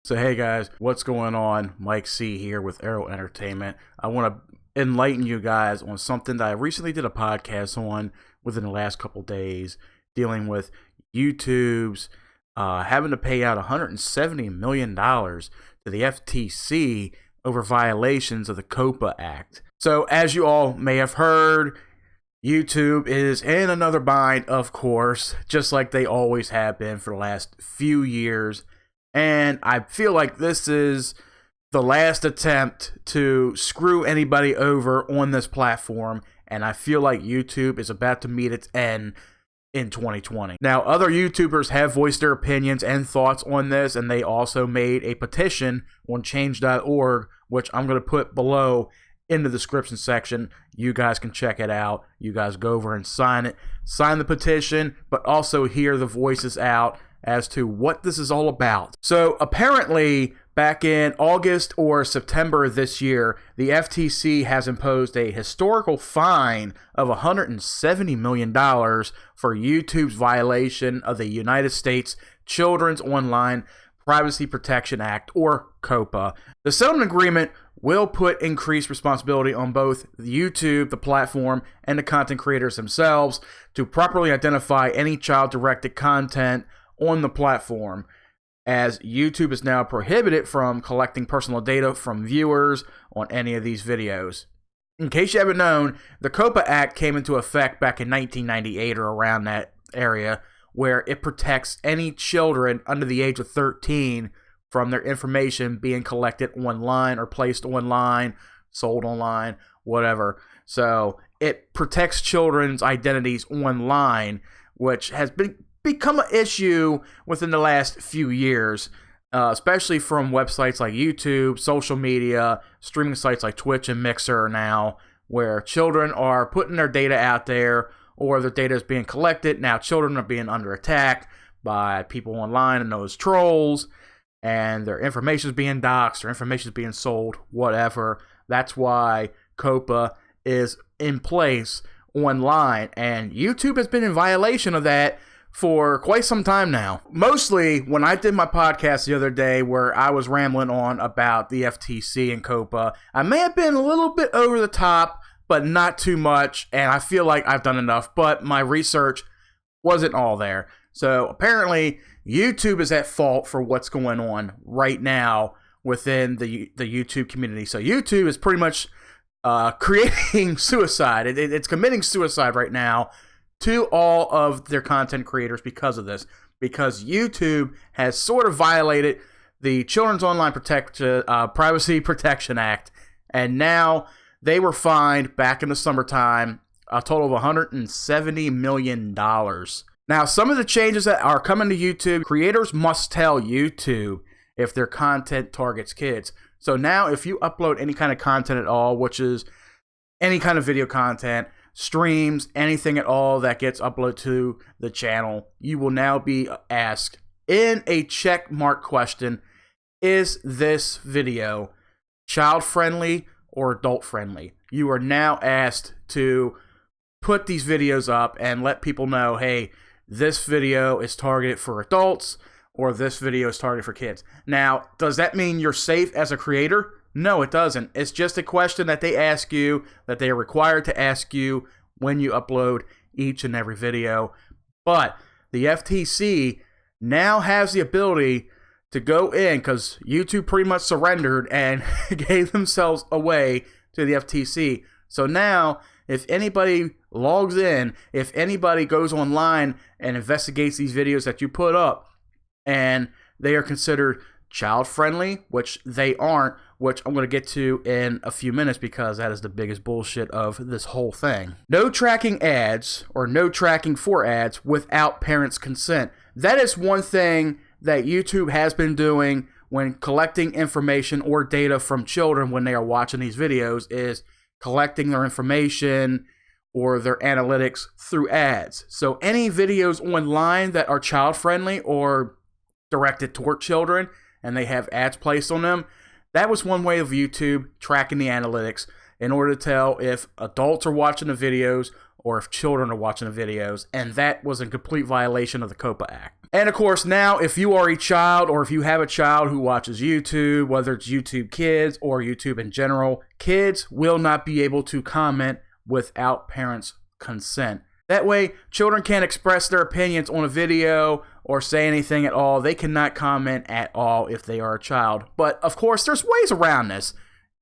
So hey guys, what's going on? Mike C here with Arrow Entertainment. I want to enlighten you guys on something that I recently did a podcast on within the last couple days, dealing with YouTube's having to pay out $170 million to the FTC over violations of the Coppa Act. So as you all may have heard, YouTube is in another bind, of course, just like they always have been for the last few years. And I feel like this is the last attempt to screw anybody over on this platform. And I feel like YouTube is about to meet its end in 2020. Now, other YouTubers have voiced their opinions and thoughts on this, and they also made a petition on change.org, which I'm going to put below in the description section. You guys can check it out. You guys go over and sign it. Sign the petition, but also hear the voices out as to what this is all about. So apparently, back in August or September this year, the FTC has imposed a historical fine of $170 million for YouTube's violation of the United States Children's Online Privacy Protection Act, or Coppa. The settlement agreement will put increased responsibility on both YouTube, the platform, and the content creators themselves to properly identify any child-directed content on the platform, as YouTube is now prohibited from collecting personal data from viewers on any of these videos. In case you haven't known, the Coppa Act came into effect back in 1998 or around that area, where it protects any children under the age of 13 from their information being collected online or placed online, sold online, whatever. So it protects children's identities online, which has become an issue within the last few years, especially from websites like YouTube, social media, streaming sites like Twitch and Mixer now, where children are putting their data out there, or their data is being collected. Now children are being under attack by people online and those trolls, and their information is being doxed, their information is being sold, whatever. That's why Coppa is in place online, and YouTube has been in violation of that for quite some time now. Mostly when I did my podcast the other day where I was rambling on about the FTC and Coppa, I may have been a little bit over the top, but not too much, and I feel like I've done enough, but my research wasn't all there. So apparently YouTube is at fault for what's going on right now within the YouTube community. So YouTube is pretty much creating suicide. It's committing suicide right now to all of their content creators because of this, because YouTube has sort of violated the Children's Online Privacy Protection Act, and now they were fined back in the summertime a total of $170 million. Now, some of the changes that are coming to YouTube, creators must tell YouTube if their content targets kids. So now if you upload any kind of content at all, which is any kind of video content, streams, anything at all that gets uploaded to the channel, you will now be asked in a check mark question, is this video child friendly or adult friendly? You are now asked to put these videos up and let people know, hey, this video is targeted for adults, or this video is targeted for kids. Now, does that mean you're safe as a creator? No, it doesn't. It's just a question that they ask you, that they are required to ask you when you upload each and every video. But the FTC now has the ability to go in, because YouTube pretty much surrendered and gave themselves away to the FTC. So now, if anybody logs in, if anybody goes online and investigates these videos that you put up, and they are considered child-friendly, which they aren't, which I'm going to get to in a few minutes because that is the biggest bullshit of this whole thing. No tracking ads, or no tracking for ads without parents' consent. That is one thing that YouTube has been doing when collecting information or data from children when they are watching these videos, is collecting their information or their analytics through ads. So any videos online that are child-friendly or directed toward children and they have ads placed on them, that was one way of YouTube tracking the analytics in order to tell if adults are watching the videos or if children are watching the videos, and that was a complete violation of the Coppa Act. And of course, now if you are a child or if you have a child who watches YouTube, whether it's YouTube Kids or YouTube in general, kids will not be able to comment without parents' consent. That way, children can't express their opinions on a video or say anything at all. They cannot comment at all if they are a child. But of course, there's ways around this.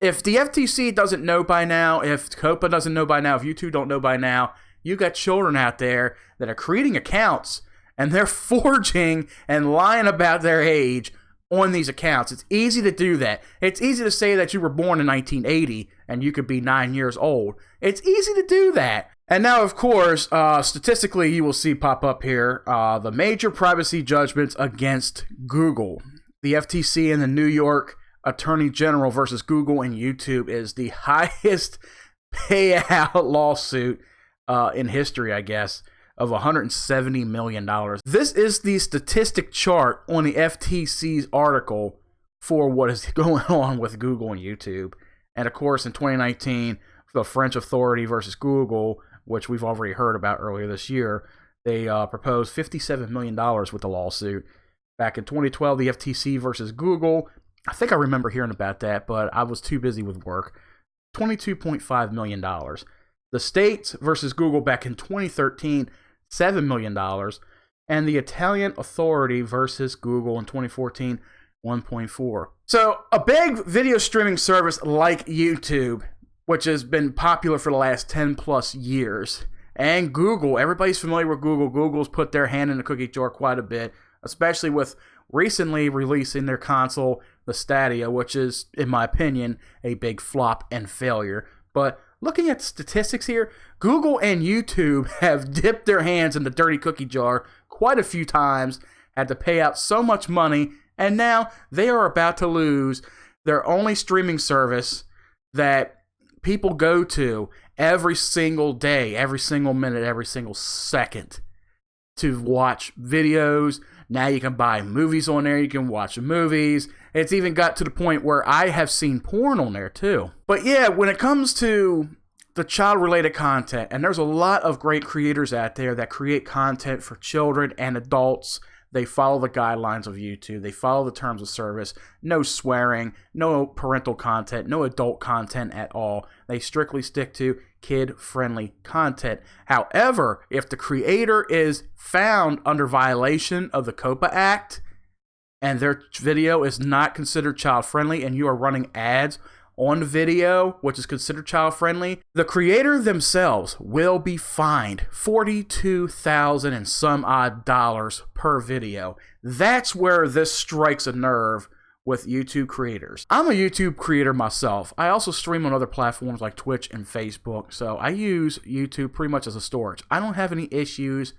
If the FTC doesn't know by now, if Coppa doesn't know by now, if YouTube don't know by now, you got children out there that are creating accounts and they're forging and lying about their age on these accounts. It's easy to do that. It's easy to say that you were born in 1980 and you could be 9 years old. It's easy to do that. And now, of course, statistically, you will see pop up here the major privacy judgments against Google. The FTC and the New York Attorney General versus Google and YouTube is the highest payout lawsuit in history, I guess, of $170 million. This is the statistic chart on the FTC's article for what is going on with Google and YouTube. And of course, in 2019, the French authority versus Google, which we've already heard about earlier this year, they proposed $57 million with the lawsuit. Back in 2012, the FTC versus Google, I think I remember hearing about that, but I was too busy with work. $22.5 million. The states versus Google back in 2013, $7 million. And the Italian authority versus Google in 2014, 1.4. So a big video streaming service like YouTube, which has been popular for the last 10 plus years, and Google, everybody's familiar with Google. Google's put their hand in the cookie jar quite a bit, especially with recently releasing their console, the Stadia, which is, in my opinion, a big flop and failure. But looking at statistics here, Google and YouTube have dipped their hands in the dirty cookie jar quite a few times, had to pay out so much money, and now they are about to lose their only streaming service that people go to every single day, every single minute, every single second to watch videos. Now you can buy movies on there. You can watch movies. It's even got to the point where I have seen porn on there too. But yeah, when it comes to the child-related content, and there's a lot of great creators out there that create content for children and adults. They follow the guidelines of YouTube. They follow the terms of service. No swearing, no parental content, no adult content at all. They strictly stick to kid-friendly content. However, if the creator is found under violation of the Coppa Act and their video is not considered child-friendly and you are running ads on the video, which is considered child-friendly, the creator themselves will be fined $42,000 and some odd dollars per video. That's where this strikes a nerve with YouTube creators. I'm a YouTube creator myself. I also stream on other platforms like Twitch and Facebook, so I use YouTube pretty much as a storage. I don't have any issues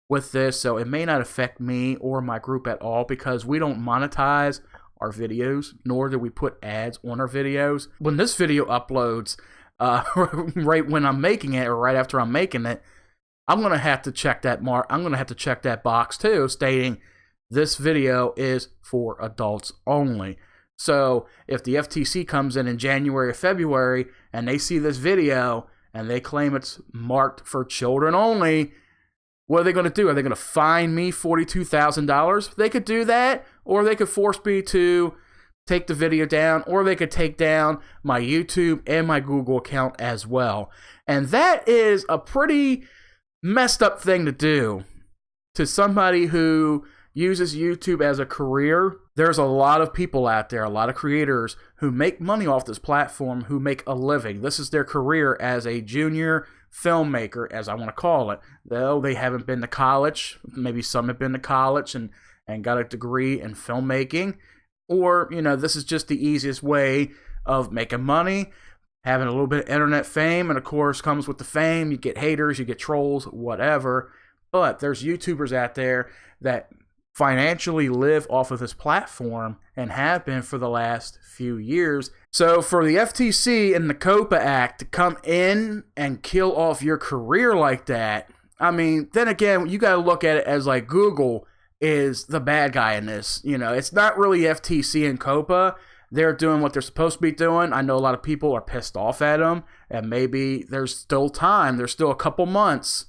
with this, so it may not affect me or my group at all because we don't monetize our videos, nor do we put ads on our videos. When this video uploads, right when I'm making it or right after I'm making it, I'm gonna have to check that I'm gonna have to check that box too, stating this video is for adults only. So if the FTC comes in January or February and they see this video and they claim it's marked for children only, what are they going to do? Are they going to fine me $42,000? They could do that, or they could force me to take the video down, or they could take down my YouTube and my Google account as well. And that is a pretty messed up thing to do to somebody who uses YouTube as a career. There's a lot of people out there, a lot of creators who make money off this platform, who make a living. This is their career as a junior filmmaker, as I want to call it. Though they haven't been to college, maybe some have been to college and got a degree in filmmaking, or, this is just the easiest way of making money, having a little bit of internet fame, and of course comes with the fame, you get haters, you get trolls, whatever. But there's YouTubers out there that financially live off of this platform and have been for the last few years. So for the FTC and the Coppa Act to come in and kill off your career like that, I mean, then again, you got to look at it as like Google is the bad guy in this. It's not really FTC and Coppa. They're doing what they're supposed to be doing. I know a lot of people are pissed off at them, and maybe there's still time. There's still a couple months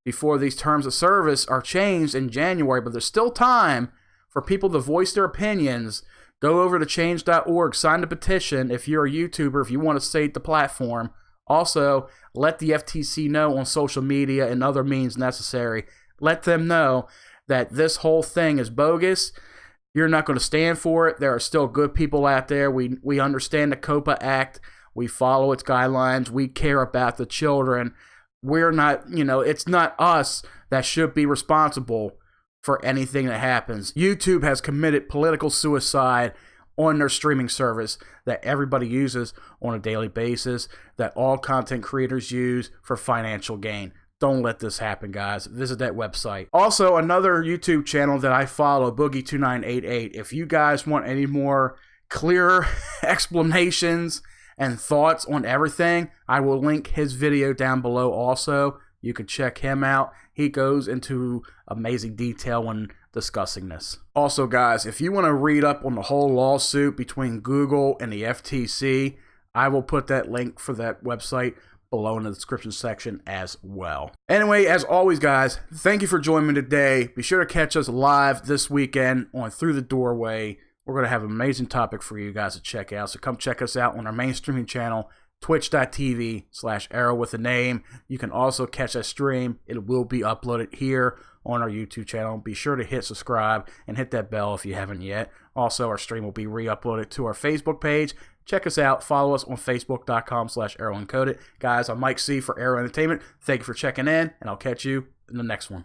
before these terms of service are changed in January, but there's still time for people to voice their opinions. Go over to change.org, sign the petition if you're a YouTuber, if you want to state the platform. Also, let the FTC know on social media and other means necessary. Let them know that this whole thing is bogus. You're not going to stand for it. There are still good people out there. We understand the Coppa Act. We follow its guidelines. We care about the children. We're not, it's not us that should be responsible for anything that happens. YouTube has committed political suicide on their streaming service that everybody uses on a daily basis, that all content creators use for financial gain. Don't let this happen, guys. Visit that website. Also, another YouTube channel that I follow, Boogie2988. If you guys want any more clear explanations and thoughts on everything, I will link his video down below also. You can check him out. He goes into amazing detail when discussing this. Also, guys, if you want to read up on the whole lawsuit between Google and the FTC, I will put that link for that website below in the description section as well. Anyway, as always, guys, thank you for joining me today. Be sure to catch us live this weekend on Through the Doorway. We're going to have an amazing topic for you guys to check out. So come check us out on our main streaming channel, twitch.tv/arrow with a name. You can also catch that stream. It will be uploaded here on our YouTube channel. Be sure to hit subscribe and hit that bell if you haven't yet. Also, our stream will be re-uploaded to our Facebook page. Check us out. Follow us on facebook.com/arrowencoded. Guys, I'm Mike C for Arrow Entertainment. Thank you for checking in, and I'll catch you in the next one.